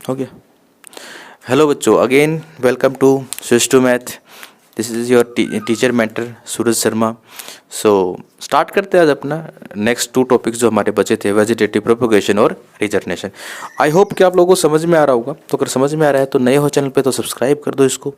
हो गया। हेलो बच्चों, again welcome to switch to math. This is your teacher mentor Suraj Sharma. So start करते हैं आज अपना नेक्स्ट 2 टॉपिक्स जो हमारे बचे थे, वेजिटेटिव प्रोपोगेशन और रीजर्नेशन। आई होप कि आप लोगों को समझ में आ रहा होगा। तो अगर समझ में आ रहा है तो नए हो चैनल पे तो सब्सक्राइब कर दो, इसको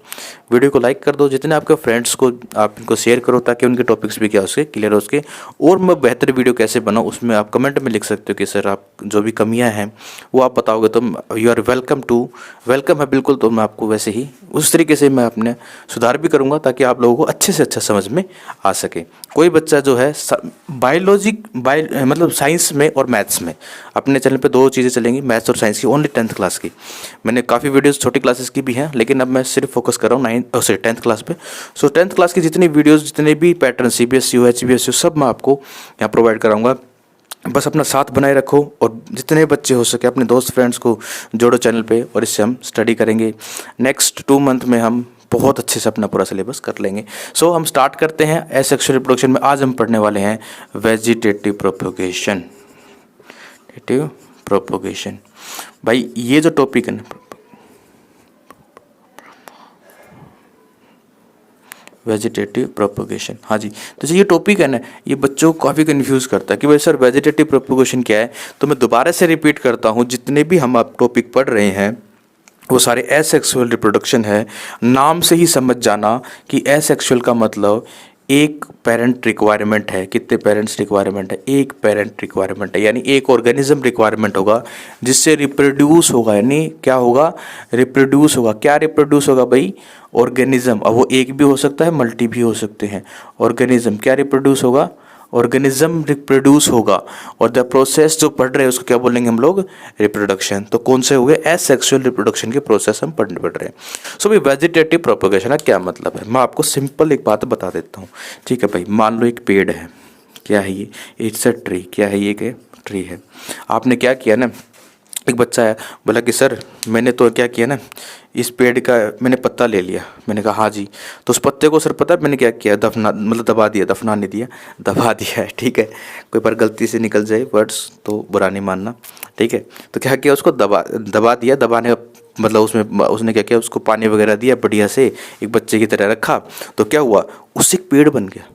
वीडियो को लाइक कर दो, जितने आपके फ्रेंड्स को आप इनको शेयर करो ताकि उनके टॉपिक्स भी क्या उसके क्लियर हो सके। और मैं बेहतर वीडियो कैसे बनाऊँ उसमें आप कमेंट में लिख सकते हो कि सर आप जो भी कमियाँ हैं वो आप बताओगे तो यू आर वेलकम है बिल्कुल। तो मैं आपको वैसे ही उस तरीके से मैं अपने सुधार भी करूँगा ताकि आप लोगों को अच्छे से अच्छा समझ में आ सके। कोई बच्चा जो है मतलब साइंस में और मैथ्स में, अपने चैनल पे 2 चीज़ें चलेंगी, मैथ्स और साइंस की, ओनली 10th क्लास की। मैंने काफ़ी वीडियोस छोटी क्लासेस की भी हैं, लेकिन अब मैं सिर्फ फोकस कर रहा हूँ 10th क्लास पे। सो 10th क्लास की जितनी वीडियोस, जितने भी पैटर्न CBSE हो, HBSE हो, सब मैं आपको यहाँ प्रोवाइड कराऊंगा। बस अपना साथ बनाए रखो और जितने बच्चे हो सके अपने दोस्त फ्रेंड्स को जोड़ो चैनल पे, और इससे हम स्टडी करेंगे। नेक्स्ट 2 मंथ में हम बहुत अच्छे से अपना पूरा सिलेबस कर लेंगे। सो हम स्टार्ट करते हैं एसेक्सुअल रिप्रोडक्शन में। आज हम पढ़ने वाले हैं वेजिटेटिव प्रोपोगेशन। भाई ये जो टॉपिक है ना, वेजिटेटिव प्रोपोगेशन, हाँ जी, तो ये टॉपिक है ना, ये बच्चों को काफ़ी कंफ्यूज करता है कि भाई सर वेजिटेटिव प्रोपोगेशन क्या है। तो मैं दोबारा से रिपीट करता हूँ, जितने भी हम आप टॉपिक पढ़ रहे हैं वो सारे एसेक्सुअल रिप्रोडक्शन है। नाम से ही समझ जाना कि एसेक्सुअल का मतलब एक पेरेंट रिक्वायरमेंट है। कितने पेरेंट्स रिक्वायरमेंट है? एक पेरेंट रिक्वायरमेंट है, यानी एक ऑर्गेनिज्म रिक्वायरमेंट होगा जिससे रिप्रोड्यूस होगा। यानी क्या होगा? रिप्रोड्यूस होगा। क्या रिप्रोड्यूस होगा भाई? ऑर्गेनिज्म। अब वो एक भी हो सकता है, मल्टी भी हो सकते हैं। ऑर्गेनिज्म क्या रिप्रोड्यूस होगा? ऑर्गेनिज्म रिप्रोड्यूस होगा। और द प्रोसेस जो पढ़ रहे हैं उसको क्या बोलेंगे हम लोग? रिप्रोडक्शन। तो कौन से हो गए? एसेक्सुअल रिप्रोडक्शन के प्रोसेस हम पढ़ रहे हैं। सो भाई वेजिटेटिव प्रोपोगेशन का क्या मतलब है? मैं आपको सिंपल एक बात बता देता हूँ, ठीक है भाई। मान लो एक पेड़ है, क्या है ये? It's a tree. क्या है ये? एक ट्री है। आपने क्या किया ना, एक बच्चा है, बोला कि सर मैंने तो क्या किया ना, इस पेड़ का मैंने पत्ता ले लिया। मैंने कहा हाँ जी। तो उस पत्ते को सर पता है मैंने क्या किया? दबा दिया। दफना नहीं दिया, दबा दिया है, ठीक है। कोई बार गलती से निकल जाए वर्ड्स तो बुरा नहीं मानना, ठीक है। तो क्या किया? उसको दबा दिया। दबाने का मतलब उसमें उसने क्या किया? उसको पानी वगैरह दिया बढ़िया से, एक बच्चे की तरह रखा। तो क्या हुआ? उससे एक पेड़ बन गया।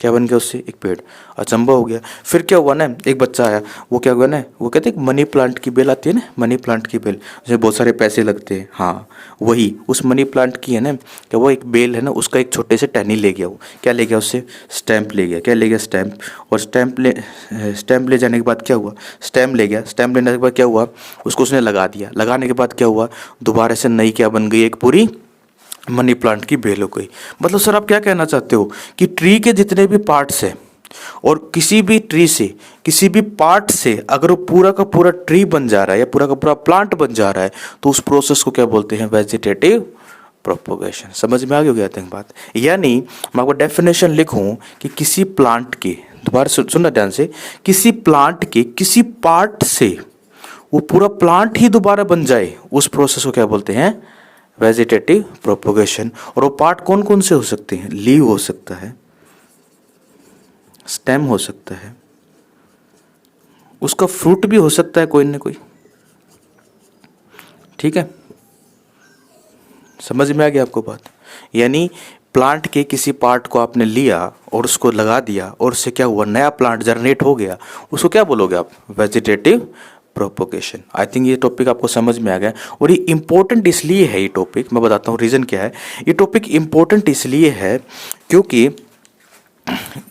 क्या बन गया? उससे एक पेड़। अचंबा हो गया। फिर क्या हुआ ना, एक बच्चा आया, वो क्या हुआ ना, वो कहते हैं मनी प्लांट की बेल आती है ना, मनी प्लांट की बेल जिसमें बहुत सारे पैसे लगते हैं, हाँ वही उस मनी प्लांट की है ना, क्या वो एक बेल है ना, उसका एक छोटे से टहनी ले गया। वो क्या ले गया? उससे स्टैंप ले गया। क्या ले गया? स्टैंप। और स्टैंप ले जाने के बाद क्या हुआ? स्टैम्प ले गया। स्टैंप लेने के बाद क्या हुआ? उसको उसने लगा दिया। लगाने के बाद क्या हुआ? दोबारा से नई क्या बन गई? एक पूरी मनी प्लांट की बेल हो गई। मतलब सर आप क्या कहना चाहते हो कि ट्री के जितने भी पार्ट्स हैं और किसी भी ट्री से, किसी भी पार्ट से अगर वो पूरा का पूरा ट्री बन जा रहा है या पूरा का पूरा प्लांट बन जा रहा है तो उस प्रोसेस को क्या बोलते हैं? Vegetative propagation. समझ में आ गई होगी बात? यानी मैं आपको डेफिनेशन लिखूं कि किसी प्लांट के, दोबारा सुनना ध्यान से, किसी प्लांट के किसी पार्ट से वो पूरा प्लांट ही दोबारा बन जाए, उस प्रोसेस को क्या बोलते हैं? Vegetative propagation. और वो पार्ट कौन कौन से हो सकते हैं? लीव हो सकता है, स्टेम हो सकता है, उसका फ्रूट भी हो सकता है कोई ना कोई, ठीक है। समझ में आ गया आपको बात? यानी प्लांट के किसी पार्ट को आपने लिया और उसको लगा दिया और उससे क्या हुआ? नया प्लांट जनरेट हो गया। उसको क्या बोलोगे आप? Vegetative propagation. आई थिंक ये टॉपिक आपको समझ में आ गया। और ये इम्पोर्टेंट इसलिए है, ये टॉपिक मैं बताता हूँ रीज़न क्या है। ये टॉपिक इम्पोर्टेंट इसलिए है क्योंकि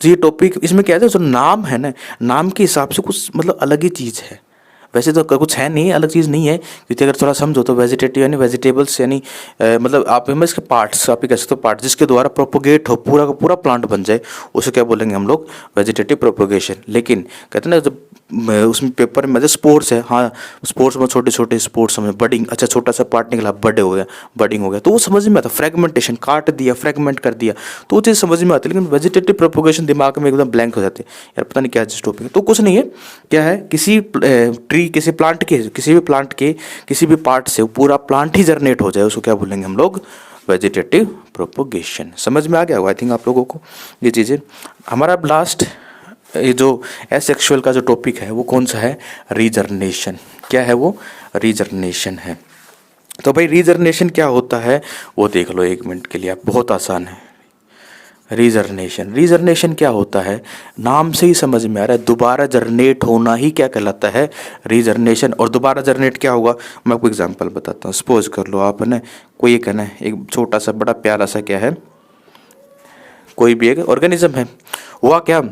ये टॉपिक, इसमें क्या है, जो नाम है ना, नाम के हिसाब से कुछ मतलब अलग ही चीज़ है। वैसे तो कुछ है नहीं, अलग चीज़ नहीं है, क्योंकि अगर थोड़ा समझो तो वेजिटेटिव यानी वेजिटेबल्स, यानी मतलब आप में इसके पार्ट्स, आप ही कह सकते हो पार्ट्स, जिसके द्वारा प्रोपोगेट हो, पूरा का पूरा प्लांट बन जाए, उसे क्या बोलेंगे हम लोग? Vegetative propagation. लेकिन कहते हैं ना, जब उसमें पेपर में स्पोर्ट्स है, हाँ स्पोर्ट्स में छोटे छोटे स्पोर्ट्स में बडिंग, अच्छा छोटा सा पार्ट निकला, बड़े हो गया, बडिंग हो गया, तो वो समझ में आता। फ्रेगमेंटेशन, काट दिया, फ्रेगमेंट कर दिया, तो वो चीज़ समझ में आती है। लेकिन वेजिटेटिव प्रोपोगेशन दिमाग में एकदम ब्लैंक हो जाते हैं, यार पता नहीं क्या चीज़ टॉपिक है। तो कुछ नहीं है, क्या है, किसी ट्री, किसी प्लांट के, किसी भी प्लांट के किसी भी पार्ट से पूरा प्लांट ही जनरेट हो जाए, उसको क्या बोलेंगे हम लोग? Vegetative propagation. समझ में आ गया होगा आई थिंक आप लोगों को ये चीज़ें। हमारा लास्ट ये जो एसेक्सुअल का जो टॉपिक है वो कौन सा है? रीजर्नेशन। क्या है वो? रीजनरेशन है। तो भाई रीजनरेशन क्या होता है वो देख लो 1 मिनट के लिए आप, बहुत आसान है। रीजनरेशन क्या होता है? नाम से ही समझ में आ रहा है, दोबारा जनरेट होना ही क्या कहलाता है? रीजनरेशन। और दोबारा जनरेट क्या होगा? मैं आपको एग्जांपल बताता हूँ। सपोज कर लो आप है ना, कोई एक है ना, एक छोटा सा बड़ा प्यारा सा क्या है, कोई भी एक ऑर्गेनिज्म है। हुआ क्या,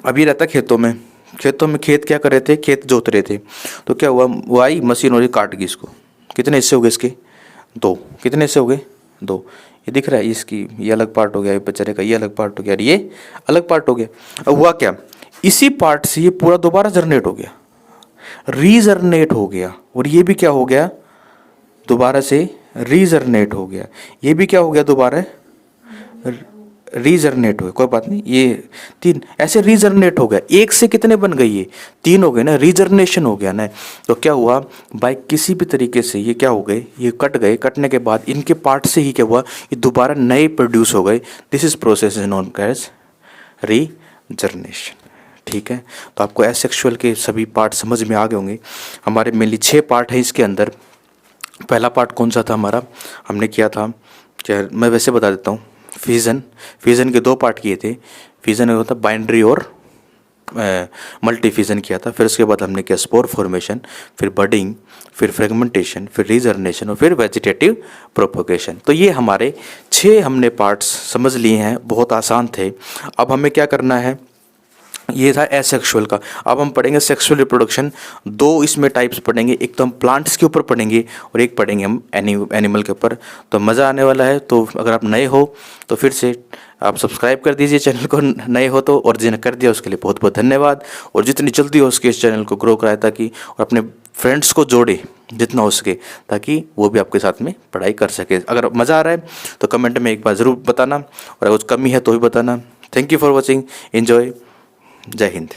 अभी रहता खेतों में, खेत क्या कर रहे थे, खेत जोत रहे थे। तो क्या हुआ, वो आई मशीन और ये काट गई इसको। कितने हिस्से हो गए इसके? 2। कितने हिस्से हो गए? 2। ये दिख रहा है, इसकी ये अलग पार्ट हो गया, ये बेचारे का ये अलग पार्ट हो गया, और ये अलग पार्ट हो गया। अब हुआ क्या, इसी पार्ट से ये पूरा दोबारा जनरेट हो गया, रीजनरेट हो गया। और ये भी क्या हो गया, दोबारा से रीजनरेट हो गया। ये भी क्या हो गया, दोबारा रीजनरेट हो गया। कोई बात नहीं, ये 3 ऐसे रीजनरेट हो गया। एक से कितने बन गए, ये 3 हो गए ना, रीजनरेशन हो गया ना। तो क्या हुआ, बाय किसी भी तरीके से ये क्या हो गए, ये कट गए। कटने के बाद इनके पार्ट से ही क्या हुआ, ये दोबारा नए प्रोड्यूस हो गए। This is process is known as regeneration. ठीक है, तो आपको एसेक्सुअल के सभी पार्ट समझ में आ गए होंगे। हमारे मेनली 6 पार्ट हैं इसके अंदर। पहला पार्ट कौन सा था हमारा, हमने किया था क्या, मैं वैसे बता देता हूँ। फिजन के 2 पार्ट किए थे। फिजन होता बाइंड्री और मल्टी फिजन किया था। फिर उसके बाद हमने किया स्पोर फॉर्मेशन, फिर बडिंग, फिर फ्रेगमेंटेशन, फिर रीजनरेशन और फिर वेजिटेटिव प्रोपोगेशन। तो ये हमारे 6 हमने पार्ट्स समझ लिए हैं, बहुत आसान थे। अब हमें क्या करना है, ये था एसेक्सुअल का। अब हम पढ़ेंगे सेक्सुअल रिप्रोडक्शन। 2 इसमें टाइप्स पढ़ेंगे, एक तो हम प्लांट्स के ऊपर पढ़ेंगे और एक पढ़ेंगे हम एनिमल के ऊपर। तो मज़ा आने वाला है। तो अगर आप नए हो तो फिर से आप सब्सक्राइब कर दीजिए चैनल को, नए हो तो, और जिन्हें कर दिया उसके लिए बहुत बहुत धन्यवाद। और जितनी जल्दी हो सके इस चैनल को ग्रो कराए, ताकि और अपने फ्रेंड्स को जोड़े जितना हो सके, ताकि वो भी आपके साथ में पढ़ाई कर सके। अगर मज़ा आ रहा है तो कमेंट में एक बार ज़रूर बताना, और अगर कुछ कमी है तो भी बताना। Thank you for watching, enjoy, जय हिंद।